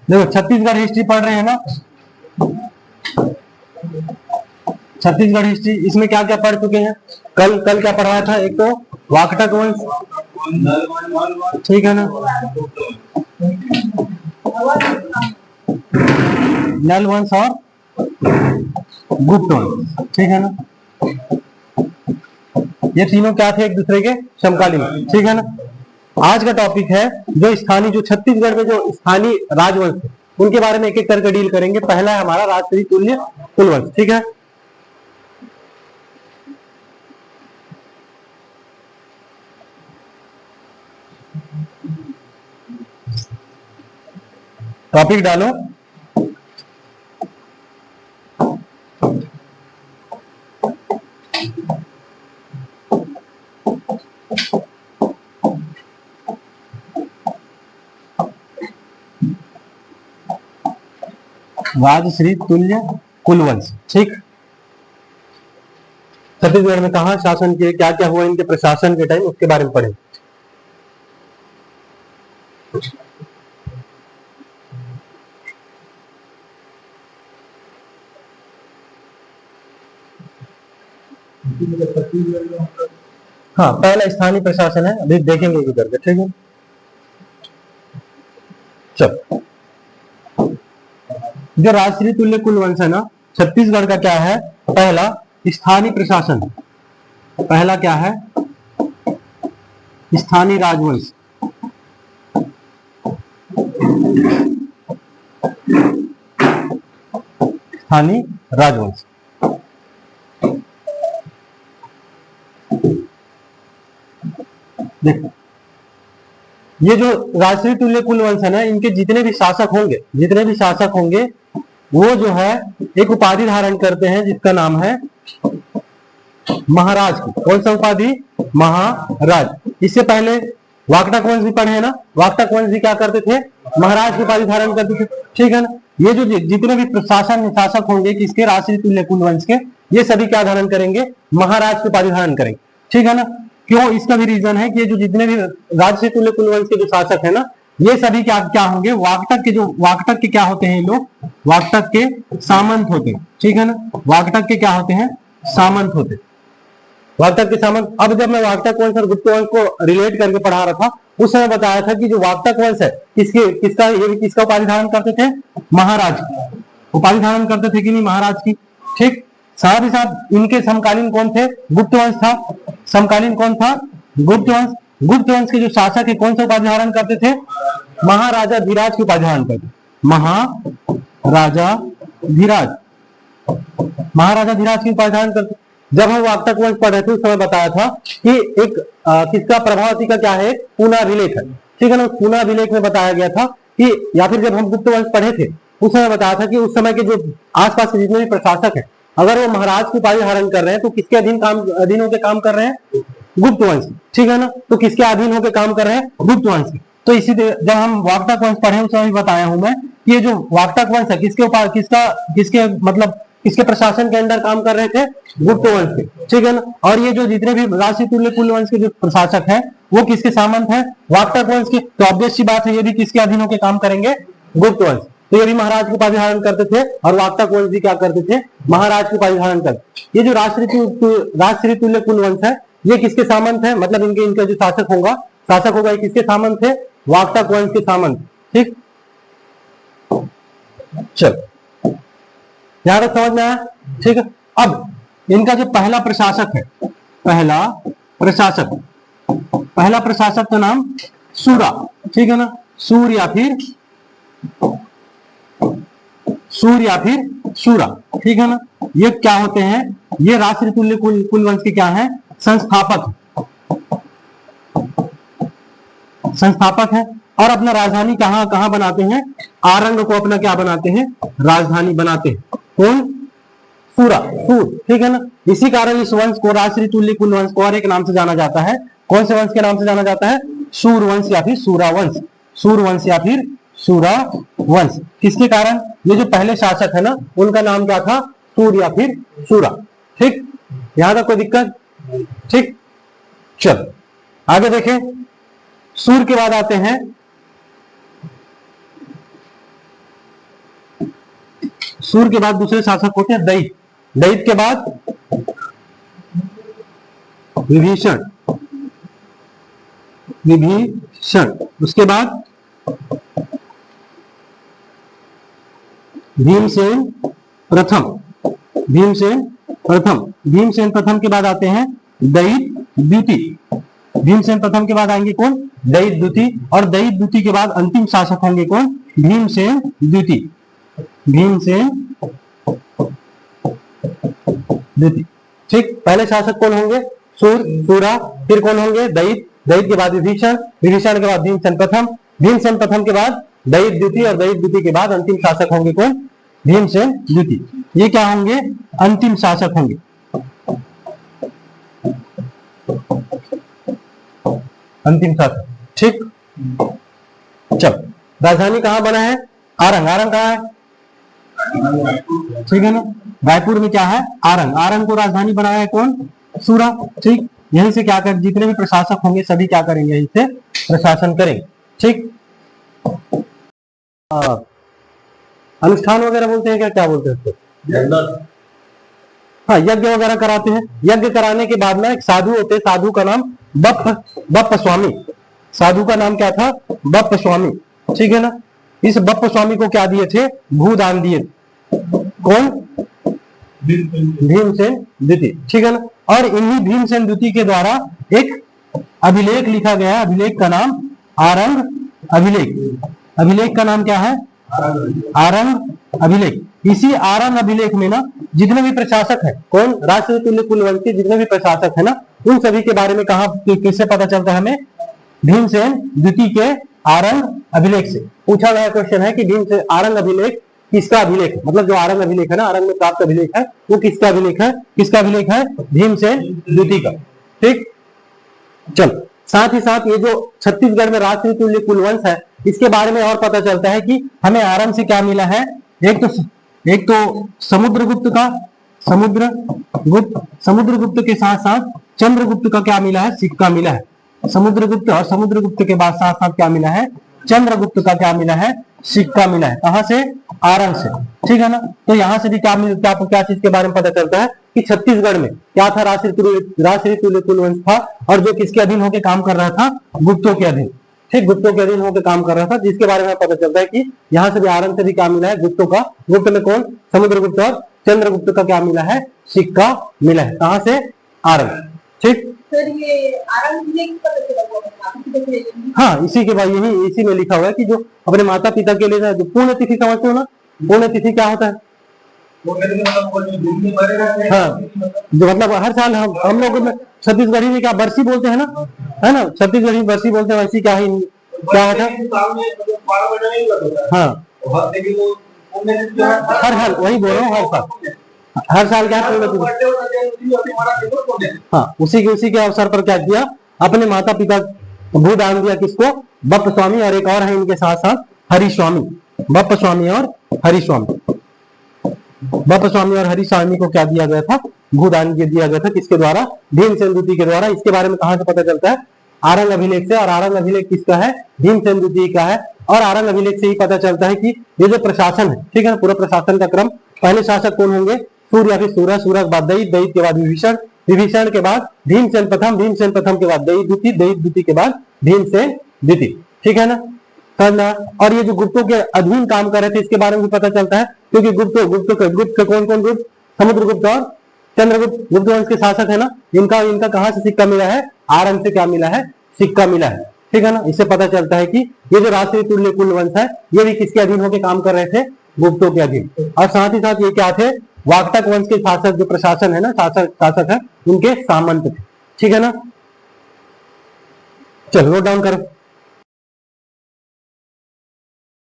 देखो छत्तीसगढ़ हिस्ट्री पढ़ रहे हैं ना, छत्तीसगढ़ हिस्ट्री, इसमें क्या क्या पढ़ चुके हैं? कल कल क्या पढ़ाया था? एक तो वाकटक वंश, ठीक है ना, नल वंश और गुप्त वंश, ठीक है ना। ये तीनों क्या थे? एक दूसरे के समकालीन, ठीक है ना। आज का टॉपिक है जो स्थानीय, जो छत्तीसगढ़ में जो स्थानीय राजवंश थे उनके बारे में एक एक करके डील करेंगे। पहला है हमारा राजश्री तुल्य कुलवंश, ठीक है। टॉपिक डालो। राजश्री तुल्य कुलवंश, ठीक। छत्तीसगढ़ में कहा शासन किए, क्या क्या हुआ इनके प्रशासन के टाइम, उसके बारे में पढ़े। हाँ, पहला स्थानीय प्रशासन है, अभी देखेंगे इधर के, ठीक है। चल, जो राजश्री तुल्य कुलवंश है ना, छत्तीसगढ़ का क्या है? पहला स्थानीय प्रशासन, पहला क्या है? स्थानीय राजवंश, स्थानीय राजवंश। देखो, ये जो राजश्री तुल्य कुलवंश है ना, इनके जितने भी शासक होंगे, जितने भी शासक होंगे, वो जो है एक उपाधि धारण करते हैं जिसका नाम है महाराज की। कौन सा उपाधि? महाराज। इससे पहले वाकटक वंश भी पढ़े हैं ना, वाकटक वंश भी क्या करते थे? महाराज की उपाधि धारण करते थे, ठीक है ना। ये जो जितने भी प्रशासन शासक होंगे किसके? राजश्री तुल्य कुलवंश के, ये सभी क्या धारण करेंगे? महाराज की उपाधि धारण करेंगे, ठीक है ना। क्यों? इसका भी रीजन है कि ये जो जितने भी राजश्री तुल्य कुलवंश के जो शासक है ना, ये सभी क्या क्या होंगे? वाकटक के, जो वाकटक के क्या होते हैं? लोग वाकटक के सामंत होते हैं, ठीक है ना। वाकटक के क्या होते हैं? सामंत होते हैं, वाकटक के सामंत। अब जब मैं वाकटक वंश और गुप्त वंश को रिलेट करके पढ़ा रहा था, उस समय बताया था कि जो वाकटक वंश है किसके, किसका, ये भी किसका उपाधि धारण करते थे? महाराज की उपाधि धारण करते थे कि नहीं? महाराज की, ठीक। साथ ही साथ इनके समकालीन कौन थे? गुप्त वंश था। समकालीन कौन था? गुप्त वंश। गुप्त वंश के जो शासक है कौन सा उपाधि धारण करते थे? महाराजा धीराज की उपाधि धारण करते, महाराजा धीराज, महाराजा धीराज की उपाधि धारण करते। जब हम वाकटक वंश पढ़ रहे थे उस समय बताया था कि एक किसका, प्रभावती का क्या है? पूना अभिलेख है, ठीक है ना। पूना अभिलेख में बताया गया था कि, या फिर जब हम गुप्त वंश पढ़े थे उस समय बताया था कि उस समय के जो आसपास के जितने भी प्रशासक है, अगर वो महाराज की उपाधि धारण कर रहे हैं तो किसके अधीन काम, अधीन होकर काम कर रहे हैं? गुप्त वंश, ठीक है ना। तो किसके अधीन होकर काम कर रहे हैं? गुप्त वंश। तो इसी जब हम वाकटक वंश पढ़े उस समय बताया हूं मैं कि ये जो वाकटक वंश है किसके ऊपर, किसका, किसके मतलब किसके प्रशासन के अंदर काम कर रहे थे? गुप्त वंश के, ठीक है ना। और ये जो जितने भी राजश्री तुल्य कुलवंश के जो प्रशासक हैं वो किसके सामंत हैं? वाकटक वंश के। तो ऑब्वियस सी बात है ये भी किसके अधीन होकर काम करेंगे? गुप्त वंश। तो ये भी महाराज की उपाधि धारण करते थे और वाकटक वंश भी क्या करते थे? महाराज की उपाधि धारण करते। ये जो राजश्री तुल्य कुलवंश है ये किसके सामंत है? मतलब इनके, इनका जो शासक होगा, शासक होगा, ये किसके सामंत थे? वाकटक वंश के सामंत, ठीक। चल, यहां तक समझ में आया, ठीक है। अब इनका जो पहला प्रशासक है, पहला प्रशासक, पहला प्रशासक का नाम सूरा, ठीक है ना। सूर या फिर सूरा, ठीक है ना। ये क्या होते हैं? ये राजश्री तुल्य कुलवंश के क्या है? संस्थापक, संस्थापक है। और अपना राजधानी कहां कहां बनाते हैं? आरंग को अपना क्या बनाते हैं? राजधानी बनाते हैं। कौन? सूरा, सूर, ठीक है ना। इसी कारण इस वंश को, राजश्री तुल्य कुलवंश को और एक नाम से जाना जाता है। कौन से वंश के नाम से जाना जाता है? सूरवंश या फिर सूरावंश, सूरवंश या फिर सूरावंश। किसके कारण? ये जो पहले शासक है ना उनका नाम क्या था? सूर या फिर सूरा, ठीक। यहां तक कोई दिक्कत? ठीक। चल आगे देखें। सूर के बाद आते हैं सूर्य के बाद दूसरे शासक होते हैं दैत्य, दैत्य के बाद विभीषण, विभीषण, उसके बाद भीमसेन प्रथम, भीमसेन प्रथम, भीमसेन प्रथम के बाद आते हैं दैत्य द्वितीय, भीमसेन प्रथम के बाद आएंगे कौन? दैत्य द्वितीय, और दैत्य द्वितीय के बाद अंतिम शासक होंगे कौन? भीमसेन द्वितीय, भीमसेन द्वितीय। ठीक, पहले शासक कौन होंगे? सूर्य, सूरा, फिर कौन होंगे? दैत्य, दैत्य के बाद विभीषण, विभीषण के बाद भीमसेन प्रथम, भीमसेन प्रथम के बाद दैत्य द्वितीय, और दैत्य द्वितीय के बाद अंतिम शासक होंगे कौन? भीमसेन द्वितीय। ये क्या होंगे? अंतिम शासक होंगे। अंतिम शासक। ठीक, चल, राजधानी कहां बना है? आरंग, आरंग कहां है? ठीक है ना, रायपुर में क्या है? आरंग, आरंग को राजधानी बनाया है कौन? सूरा। ठीक, यहीं से क्या कर, जितने भी प्रशासक होंगे सभी क्या करेंगे? यहीं से प्रशासन करेंगे। ठीक, अनुष्ठान वगैरह बोलते हैं क्या, क्या बोलते हैं उसको? हाँ, यज्ञ वगैरह कराते हैं। यज्ञ कराने के बाद में एक साधु होते हैं, साधु का नाम बप्प स्वामी, साधु का नाम क्या था? बप्प स्वामी। ठीक है ना, इस बप्प स्वामी को क्या दिए थे? भूदान दिए। कौन? भीमसेन द्वितीय। ठीक है ना, और इन्हीं भीमसेन द्वितीय के द्वारा एक अभिलेख लिखा गया, अभिलेख का नाम आरंग अभिलेख। अभिलेख का नाम क्या है? आरंग अभिलेख। इसी आरंग अभिलेख में ना जितने भी प्रशासक है, कौन? राष्ट्रीय तुल्य कुलवंशी जितने भी प्रशासक है ना, उन सभी के बारे में कहा, किससे पता चलता है हमें? भीमसेन द्वितीय के आरंग अभिलेख से। पूछा गया क्वेश्चन है कि भीमसेन आरंग अभिलेख किसका अभिलेख है? मतलब जो आरंग अभिलेख है ना, आरंग में प्राप्त अभिलेख है, वो किसका अभिलेख है? किसका अभिलेख है? भीमसेन द्वितीय का। ठीक, चल, साथ ही साथ ये जो छत्तीसगढ़ में राष्ट्रीय तुल्य कुलवंश है, इसके बारे में और पता चलता है कि हमें आरंग से क्या मिला है? एक तो समुद्रगुप्त का, समुद्रगुप्त के साथ साथ चंद्रगुप्त का क्या मिला है? सिक्का मिला है। समुद्रगुप्त, और समुद्रगुप्त के बाद साथ साथ क्या मिला है? चंद्रगुप्त का क्या मिला है? सिक्का मिला है। कहां से? आरंग से। ठीक है ना, तो यहां से भी क्या चीज के बारे में पता चलता है कि छत्तीसगढ़ में क्या था? राष्ट्रीय तुल्य कुलवंश था, और जो किसके अधीन होकर काम कर रहा था? गुप्तों के अधीन। ठीक, गुप्तों के अधीन होकर काम कर रहा था, जिसके बारे में पता चलता है कि यहाँ से भी आरंग से भी क्या मिला है? गुप्तों का। गुप्त में कौन? समुद्रगुप्त और चंद्रगुप्त का क्या मिला है? सिक्का मिला है। कहां से? आरंग। ठीक, सर ये आरंग जिले की पता चला? हाँ, इसी के बाद यही इसी में लिखा हुआ है कि जो अपने माता पिता के लिए जो पुण्य तिथि समझते हो ना, पुण्य तिथि क्या होता है? हाँ, जो मतलब हर साल हम लोग में छत्तीसगढ़ी में क्या बरसी बोलते हैं ना, है ना, छत्तीसगढ़ी में बरसी बोलते हैं, वैसी क्या ही क्या होता है? हाँ, हर साल वही बोल रहा हूँ, हर साल क्या? हाँ, उसी के अवसर पर क्या किया? अपने माता पिता भूदान दिया। किसको? बप्प स्वामी, और एक और है इनके साथ साथ हरिस्वामी। बप्प स्वामी और हरिस्वामी, बप्प स्वामी और हरिस्वामी को क्या दिया गया था? भूदान दिया गया था। किसके द्वारा? भीमसेन द्वितीय के द्वारा। इसके बारे में कहां से पता चलता है? आरंग अभिलेख से। और आरंग अभिलेख किसका है? भीमसेन द्वितीय का है। और आरंग अभिलेख से ही पता चलता है कि ये जो प्रशासन है, ठीक है, पूरा प्रशासन का क्रम, पहले शासक कौन होंगे? सूर्य या फिर सूर्य, सूर्य के बाद दैत्य, दैत्य के बाद विभीषण, विभीषण के बाद भीमसेन प्रथम, भीमसेन प्रथम के बाद दैत्य द्वितीय, दैत्य द्वितीय के बाद भीमसेन द्वितीय। ठीक है ना, करना। और ये जो गुप्तों के अधीन काम कर रहे थे, इसके बारे में भी पता चलता है, क्योंकि गुप्त कौन कौन गुप्त? समुद्रगुप्त और चंद्रगुप्त गुप्त वंश के शासक है ना, इनका कहां से सिक्का मिला है? आरंग से क्या मिला है? सिक्का मिला है। ठीक है ना, इससे पता चलता है कि ये जो राष्ट्रीय तुल्य कुलवंश है, ये भी किसके अधीन होकर काम कर रहे थे? गुप्तों के अधीन। और साथ ही साथ ये क्या थे? वाकटक वंश के शासक, जो प्रशासन है ना, शासक है, उनके सामंत थे। ठीक है ना, चलो नोट डाउन करो।